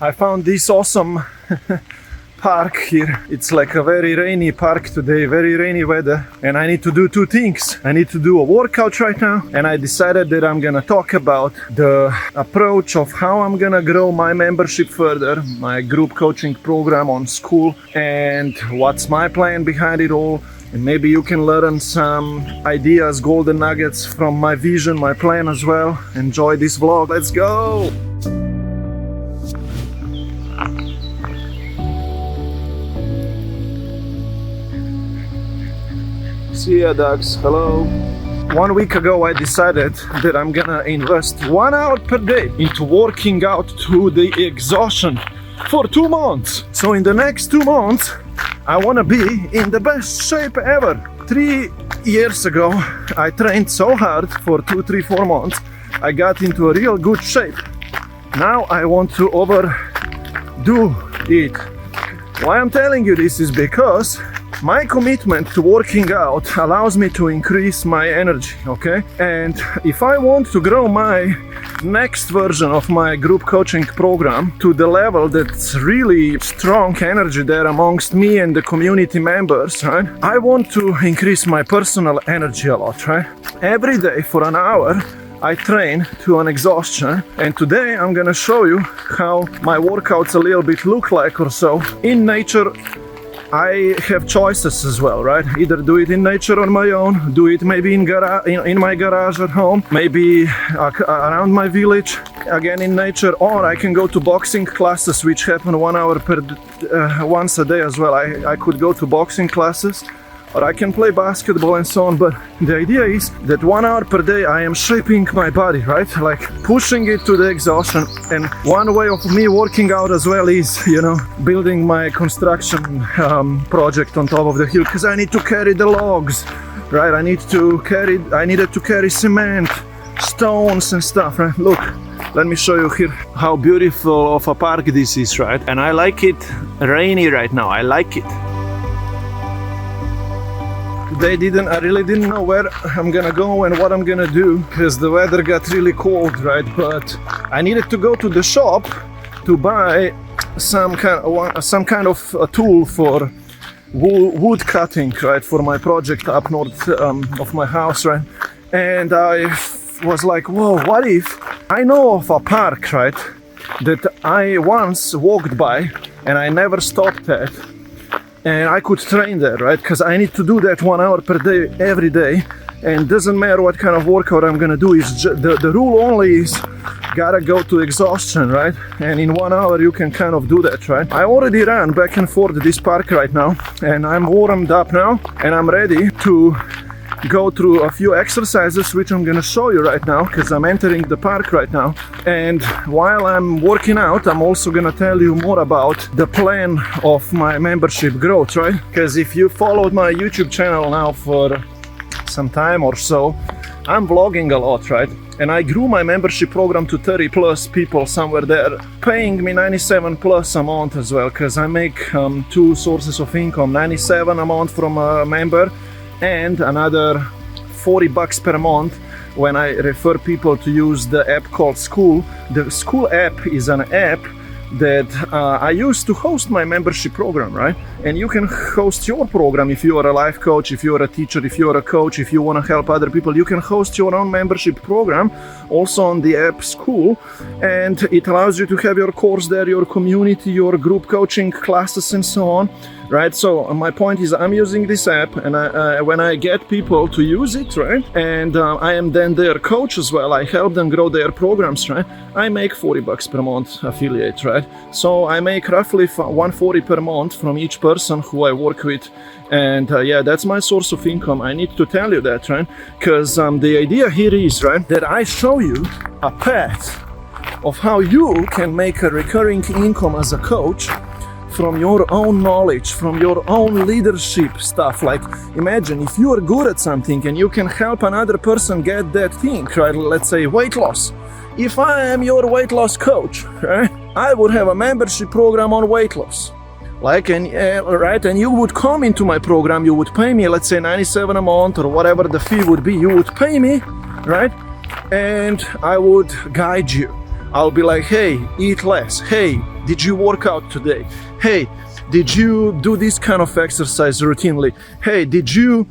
I found this awesome park here. It's like a very rainy park today, very rainy weather, and I need to do two things. I need to do a workout right now, and I decided that I'm gonna talk about the approach of how I'm gonna grow my membership further, my group coaching program on Skool, and what's my plan behind it all. And maybe you can learn some ideas, golden nuggets from my vision, my plan as well. Enjoy this vlog. Let's go! See ya, ducks. Hello. 1 week ago I decided that I'm gonna invest 1 hour per day into working out to the exhaustion for 2 months. So in the next 2 months I wanna be in the best shape ever. 3 years ago I trained so hard for 2, 3, 4 months. I got into a real good shape. Now I want to overdo it. Why I'm telling you this is because my commitment to working out allows me to increase my energy, okay? And if I want to grow my next version of my group coaching program to the level that's really strong energy there amongst me and the community members, right? I want to increase my personal energy a lot, right? Every day for an hour I train to an exhaustion, and today I'm gonna show you how my workouts a little bit look like or so. In nature I have choices as well, right? Either do it in nature on my own, do it maybe in my garage at home, maybe around my village, again in nature, or I can go to boxing classes which happen 1 hour once a day as well. I could go to boxing classes, or I can play basketball and so on, but the idea is that 1 hour per day I am shaping my body, right? Like pushing it to the exhaustion. And one way of me working out as well is, you know, building my construction project on top of the hill, because I need to carry the logs, right? I needed to carry cement, stones and stuff, right? Look, let me show you here how beautiful of a park this is, right? And I like it rainy right now, I like it. I really didn't know where I'm gonna go and what I'm gonna do, because the weather got really cold, right? But I needed to go to the shop to buy some kind of a tool for wood cutting, right? For my project up north of my house, right? And I was like, whoa, what if I know of a park, right? That I once walked by and I never stopped at. And I could train there, right? Because I need to do that 1 hour per day, every day. And doesn't matter what kind of workout I'm gonna do. Is the rule only is gotta go to exhaustion, right? And in 1 hour you can kind of do that, right? I already ran back and forth this park right now, and I'm warmed up now, and I'm ready to go through a few exercises which I'm gonna show you right now, because I'm entering the park right now. And while I'm working out, I'm also gonna tell you more about the plan of my membership growth, right? Because if you followed my YouTube channel now for some time or so, I'm vlogging a lot, right? And I grew my membership program to 30 plus people somewhere there, paying me 97 plus a month as well, because I make 2 sources of income, 97 a month from a member and another $40 per month when I refer people to use the app called Skool. The Skool app is an app that I use to host my membership program, right? And you can host your program if you are a life coach, if you are a teacher, if you are a coach, if you want to help other people, you can host your own membership program also on the app Skool, and it allows you to have your course there, your community, your group coaching classes and so on, right? So my point is I'm using this app, and when I get people to use it, right, and I am then their coach as well, I help them grow their programs, right, I make $40 per month affiliate, right? So I make roughly $140 per month from each person who I work with, and yeah, that's my source of income. I need to tell you that, right? Because the idea here is, right, that I show you a path of how you can make a recurring income as a coach from your own knowledge, from your own leadership stuff. Like, imagine if you are good at something and you can help another person get that thing, right? Let's say weight loss. If I am your weight loss coach, right, I would have a membership program on weight loss. Like, and right, and you would come into my program, you would pay me, let's say 97 a month or whatever the fee would be, you would pay me, right? And I would guide you. I'll be like, hey, eat less. Hey, did you work out today? Hey, did you do this kind of exercise routinely? Hey, did you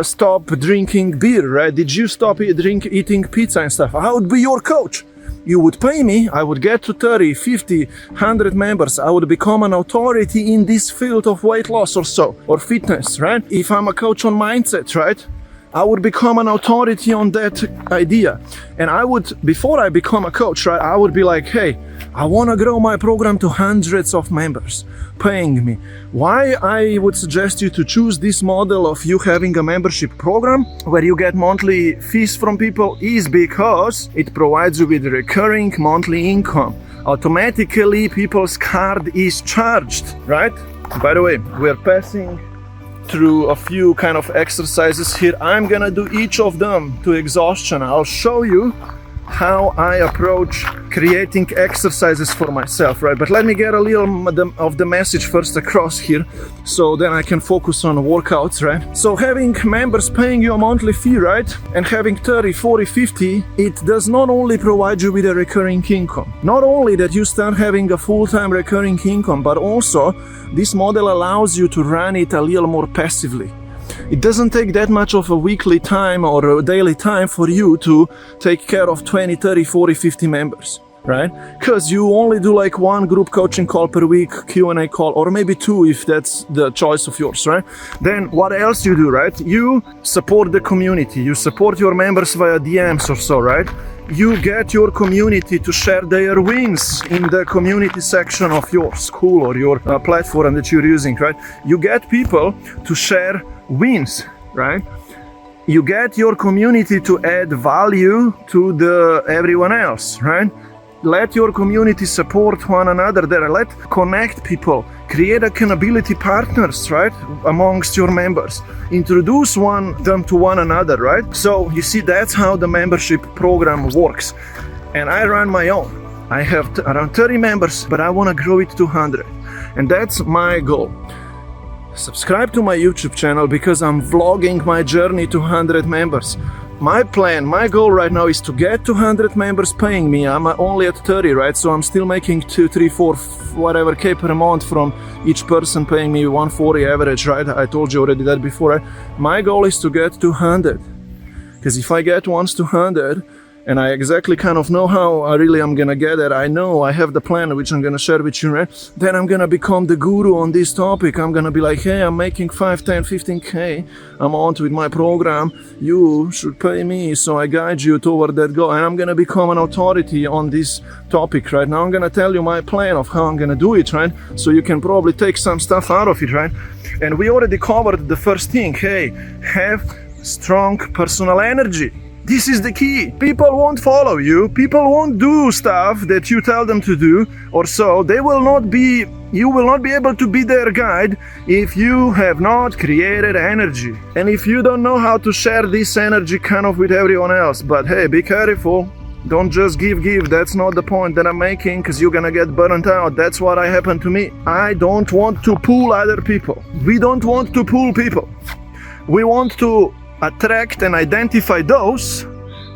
stop drinking beer, right? Did you stop eating pizza and stuff? I would be your coach. You would pay me, I would get to 30, 50, 100 members. I would become an authority in this field of weight loss or so, or fitness, right? If I'm a coach on mindset, right? I would become an authority on that idea. And I would, before I become a coach, right, I would be like, hey, I want to grow my program to hundreds of members paying me. Why I would suggest you to choose this model of you having a membership program where you get monthly fees from people is because it provides you with recurring monthly income. Automatically, people's card is charged, right? By the way, we're passing through a few kind of exercises here. I'm gonna do each of them to exhaustion. I'll show you how I approach creating exercises for myself, right? But let me get a little of the message first across here, so then I can focus on workouts, right? So having members paying you a monthly fee, right? And having 30, 40, 50, it does not only provide you with a recurring income. Not only that you start having a full-time recurring income, but also this model allows you to run it a little more passively. It doesn't take that much of a weekly time or a daily time for you to take care of 20, 30, 40, 50 members, right? Because you only do like one group coaching call per week, Q&A call, or maybe two if that's the choice of yours, right? Then what else you do, right? You support the community, you support your members via DMs or so, right? You get your community to share their wins in the community section of your Skool or your platform that you're using, right? You get people to share wins, right? You get your community to add value to everyone else, right? Let your community support one another there. Let connect people, create accountability partners, right, amongst your members. Introduce them to one another, right? So you see, that's how the membership program works. And I run my own. I have around 30 members, but I want to grow it to 100. And that's my goal. Subscribe to my YouTube channel because I'm vlogging my journey to 100 members. My plan, my goal right now is to get to 100 members paying me. I'm only at 30, right? So I'm still making 2, 3, 4, whatever K per month from each person paying me 140 average, right? I told you already that before, right? My goal is to get to 100. Because if I get once to 100, and I exactly kind of know how I really am gonna get it, I know I have the plan which I'm gonna share with you, right? Then I'm gonna become the guru on this topic. I'm gonna be like, hey, I'm making 5, 10, 15K. I'm on with my program. You should pay me, so I guide you toward that goal. And I'm gonna become an authority on this topic, right? Now I'm gonna tell you my plan of how I'm gonna do it, right? So you can probably take some stuff out of it, right? And we already covered the first thing. Hey, have strong personal energy. This is the key. People won't follow you. People won't do stuff that you tell them to do, or so. You will not be able to be their guide if you have not created energy. And if you don't know how to share this energy kind of with everyone else. But hey, be careful. Don't just give. That's not the point that I'm making, because you're gonna get burnt out. That's what happened to me. I don't want to pull other people. We don't want to pull people. We want to attract and identify those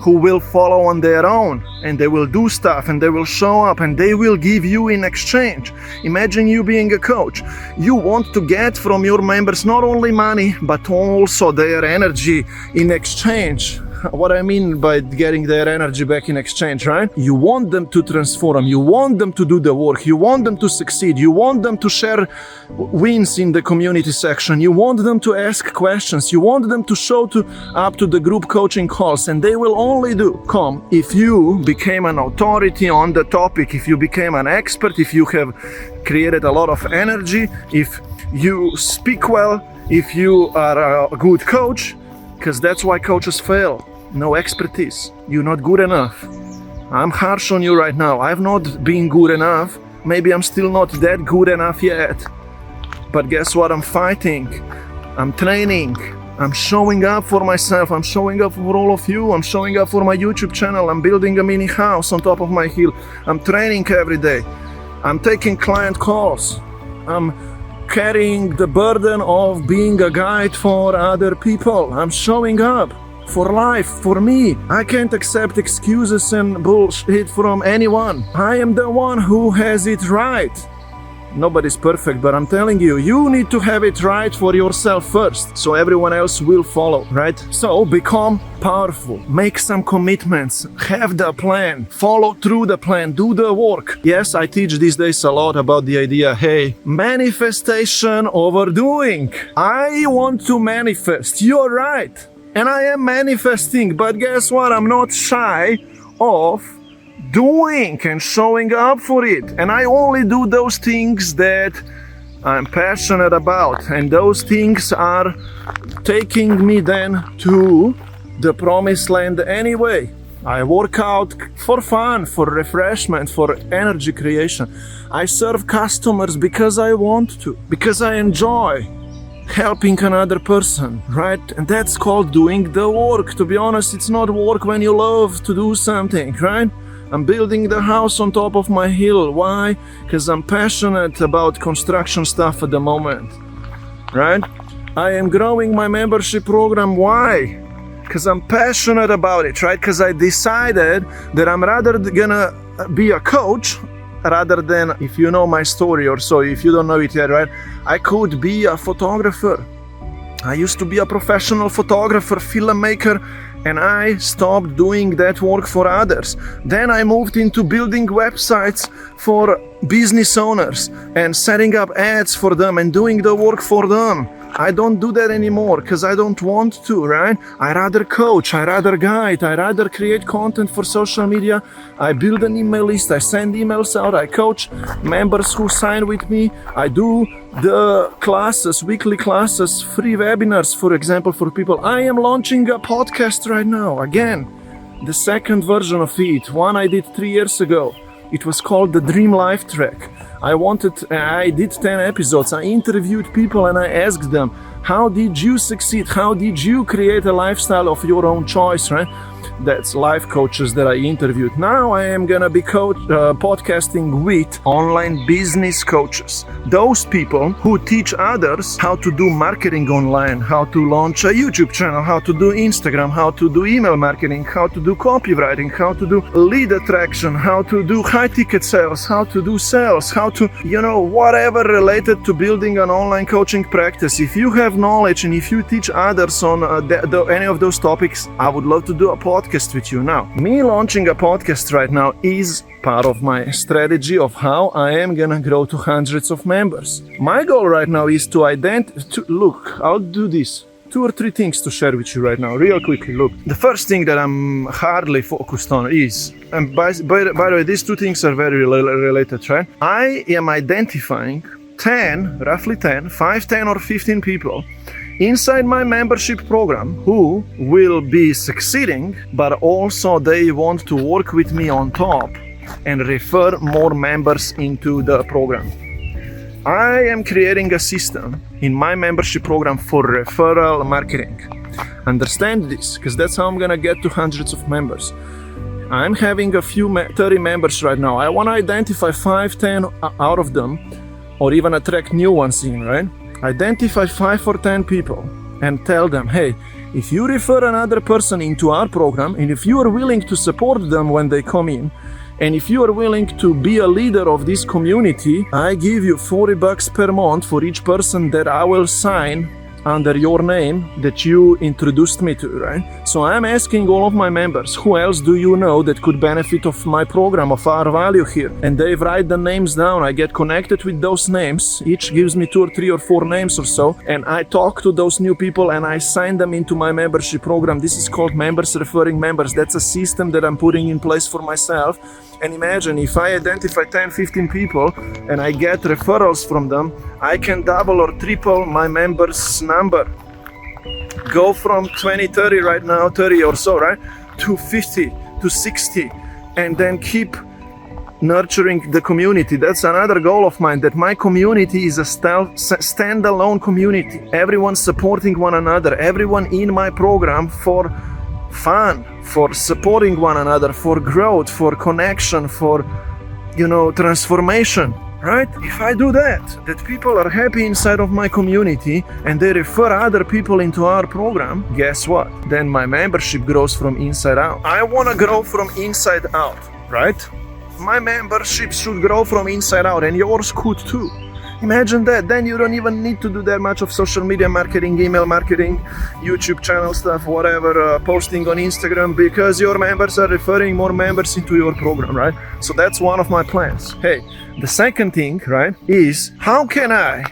who will follow on their own, and they will do stuff, and they will show up, and they will give you in exchange. Imagine you being a coach. You want to get from your members not only money, but also their energy in exchange. What I mean by getting their energy back in exchange, right? You want them to transform, you want them to do the work, you want them to succeed, you want them to share wins in the community section, you want them to ask questions, you want them to show up to the group coaching calls, and they will only come if you became an authority on the topic, if you became an expert, if you have created a lot of energy, if you speak well, if you are a good coach. Because that's why coaches fail. No expertise. You're not good enough. I'm harsh on you right now. I've not been good enough. Maybe I'm still not that good enough yet. But guess what? I'm fighting. I'm training. I'm showing up for myself. I'm showing up for all of you. I'm showing up for my YouTube channel. I'm building a mini house on top of my hill. I'm training every day. I'm taking client calls. I'm carrying the burden of being a guide for other people. I'm showing up. for life, for me. I can't accept excuses and bullshit from anyone. I am the one who has it right. Nobody's perfect, but I'm telling you, you need to have it right for yourself first, so everyone else will follow, right? So become powerful, make some commitments, have the plan, follow through the plan, do the work. Yes, I teach these days a lot about the idea, hey, manifestation over doing. I want to manifest, you're right. And I am manifesting, but guess what? I'm not shy of doing and showing up for it. And I only do those things that I'm passionate about. And those things are taking me then to the promised land anyway. I work out for fun, for refreshment, for energy creation. I serve customers because I want to, because I enjoy helping another person, right? And that's called doing the work. To be honest, it's not work when you love to do something, right? I'm building the house on top of my hill. Why? Because I'm passionate about construction stuff at the moment, right? I am growing my membership program. Why? Because I'm passionate about it, right? Because I decided that I'm rather gonna be a coach rather than, if you know my story or so, if you don't know it yet, right? I could be a photographer. I used to be a professional photographer, filmmaker, and I stopped doing that work for others. Then I moved into building websites for business owners and setting up ads for them and doing the work for them. I don't do that anymore because I don't want to, right? I rather coach, I rather guide, I rather create content for social media. I build an email list, I send emails out, I coach members who sign with me. I do the classes, weekly classes, free webinars, for example, for people. I am launching a podcast right now, again, the second version of it, one I did 3 years ago. It was called the Dream Life Track. I did 10 episodes. I interviewed people and I asked them, how did you succeed? How did you create a lifestyle of your own choice, right? That's life coaches that I interviewed. Now I am gonna be podcasting with online business coaches. Those people who teach others how to do marketing online, how to launch a YouTube channel, how to do Instagram, how to do email marketing, how to do copywriting, how to do lead attraction, how to do high ticket sales, how to do sales, how to, whatever related to building an online coaching practice. If you have knowledge and if you teach others on any of those topics, I would love to do a podcast with you. Now, me launching a podcast right now is part of my strategy of how I am gonna grow to hundreds of members. My goal right now is to look, I'll do this. 2 or 3 things to share with you right now, real quickly. Look, the first thing that I'm hardly focused on is, and by the way, these 2 things are very related, right? I am identifying 5, 10 or 15 people inside my membership program who will be succeeding, but also they want to work with me on top and refer more members into the program. I am creating a system in my membership program for referral marketing. Understand this, because that's how I'm gonna get to hundreds of members. I'm having a few 30 members right now. I want to identify 5, 10 out of them, or even attract new ones in, right? Identify 5 or 10 people and tell them, hey, if you refer another person into our program, and if you are willing to support them when they come in, and if you are willing to be a leader of this community, I give you $40 per month for each person that I will sign under your name that you introduced me to, right? So I'm asking all of my members, who else do you know that could benefit of my program, of our value here? And they write the names down. I get connected with those names. Each gives me 2 or 3 or 4 names or so. And I talk to those new people and I sign them into my membership program. This is called members referring members. That's a system that I'm putting in place for myself. And imagine if I identify 10, 15 people and I get referrals from them, I can double or triple my members number. Go from 20, 30 right now, 30 or so, right? To 50, to 60, and then keep nurturing the community. That's another goal of mine, that my community is a standalone community. Everyone supporting one another, everyone in my program for fun, for supporting one another, for growth, for connection, for transformation. right? If I do that people are happy inside of my community and they refer other people into our program, guess what? Then my membership grows from inside out. I want to grow from inside out, right? My membership should grow from inside out, and yours could too. Imagine that. Then you don't even need to do that much of social media marketing, email marketing, YouTube channel stuff, whatever, posting on Instagram, because your members are referring more members into your program, right? So that's one of my plans. Hey, the second thing, right, is how can I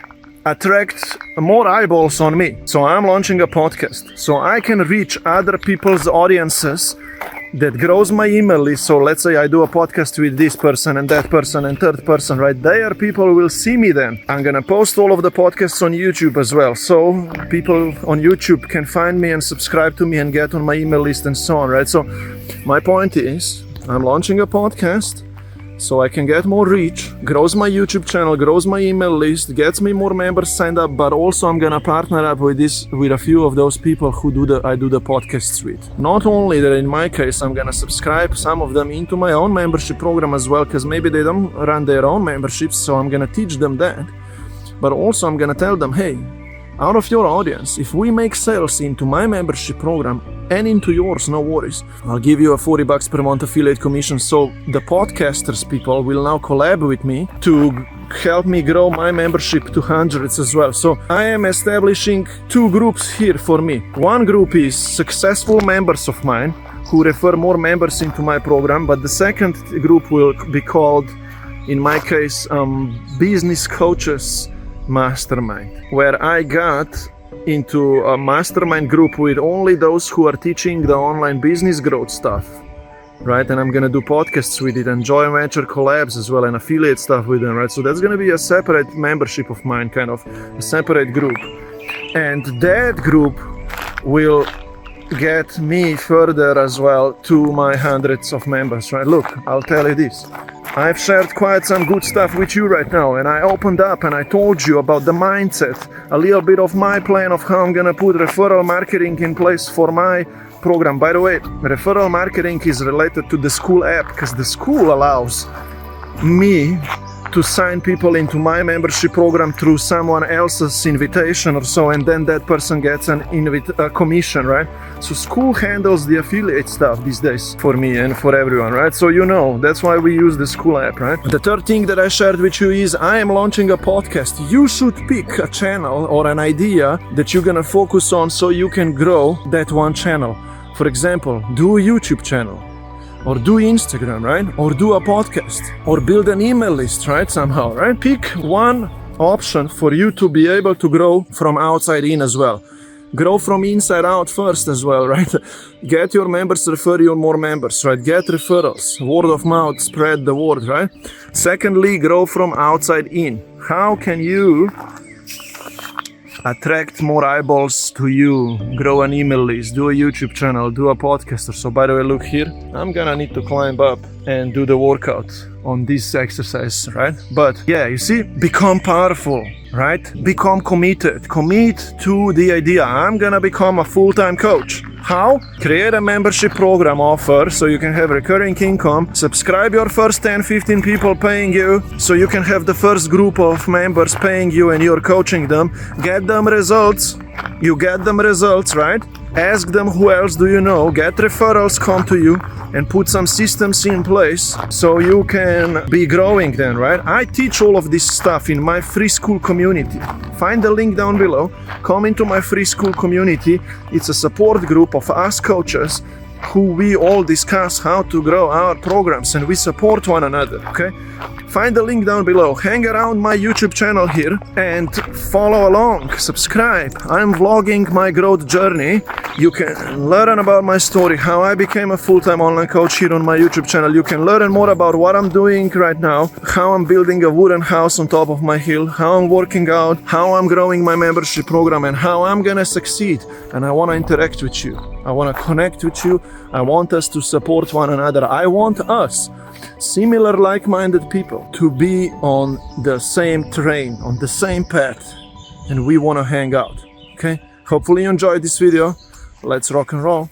attract more eyeballs on me? So I'm launching a podcast so I can reach other people's audiences. That grows my email list. So let's say I do a podcast with this person and that person and third person, right? There people will see me then. I'm gonna post all of the podcasts on YouTube as well. So people on YouTube can find me and subscribe to me and get on my email list and so on, right? So my point is, I'm launching a podcast so I can get more reach, grows my YouTube channel, grows my email list, gets me more members signed up, but also I'm gonna partner up with a few of those people who I do the podcasts with. Not only that, in my case, I'm gonna subscribe some of them into my own membership program as well, because maybe they don't run their own memberships, so I'm gonna teach them that. But also I'm gonna tell them, hey, out of your audience, if we make sales into my membership program and into yours, no worries, I'll give you a $40 per month affiliate commission. So the podcasters people will now collab with me to help me grow my membership to hundreds as well. So I am establishing two groups here for me. One group is successful members of mine who refer more members into my program, but the second group will be called, in my case, business coaches mastermind, where I got into a mastermind group with only those who are teaching the online business growth stuff, right? And I'm gonna do podcasts with it and joint venture collabs as well and affiliate stuff with them, right? So that's gonna be a separate membership of mine, kind of a separate group. And that group will get me further as well to my hundreds of members, right? Look, I'll tell you this. I've shared quite some good stuff with you right now, and I opened up and I told you about the mindset, a little bit of my plan of how I'm gonna put referral marketing in place for my program. By the way, referral marketing is related to the Skool app, because the Skool allows me to sign people into my membership program through someone else's invitation or so, and then that person gets a commission, right? So Skool handles the affiliate stuff these days for me and for everyone, right? So you know, that's why we use the Skool app, right? The third thing that I shared with you is I am launching a podcast. You should pick a channel or an idea that you're gonna focus on so you can grow that one channel. For example, do a YouTube channel, or do Instagram, right? Or do a podcast, or build an email list, right? Somehow, right? Pick one option for you to be able to grow from outside in as well. Grow from inside out first as well, right? Get your members, refer you more members, right? Get referrals, word of mouth, spread the word, right? Secondly, grow from outside in. How can you attract more eyeballs to you, grow an email list, do a YouTube channel, do a podcast? So by the way, look here, I'm gonna need to climb up and do the workout on this exercise, right? But yeah, you see, become powerful, right? Become committed, commit to the idea. I'm gonna become a full-time coach. How? Create a membership program offer so you can have recurring income. Subscribe your first 10-15 people paying you so you can have the first group of members paying you and you're coaching them. Get them results. You get them results, right? Ask them who else do you know, get referrals come to you, and put some systems in place so you can be growing then, right? I teach all of this stuff in my free Skool community. Find the link down below, come into my free Skool community. It's a support group of us coaches who we all discuss how to grow our programs, and we support one another, okay? Find the link down below, hang around my YouTube channel here and follow along, subscribe. I'm vlogging my growth journey. You can learn about my story, how I became a full-time online coach here on my YouTube channel. You can learn more about what I'm doing right now, how I'm building a wooden house on top of my hill, how I'm working out, how I'm growing my membership program, and how I'm gonna succeed. And I wanna interact with you. I wanna connect with you. I want us to support one another. I want us, similar like-minded people, to be on the same train, on the same path, and we want to hang out, okay? Hopefully you enjoyed this video. Let's rock and roll.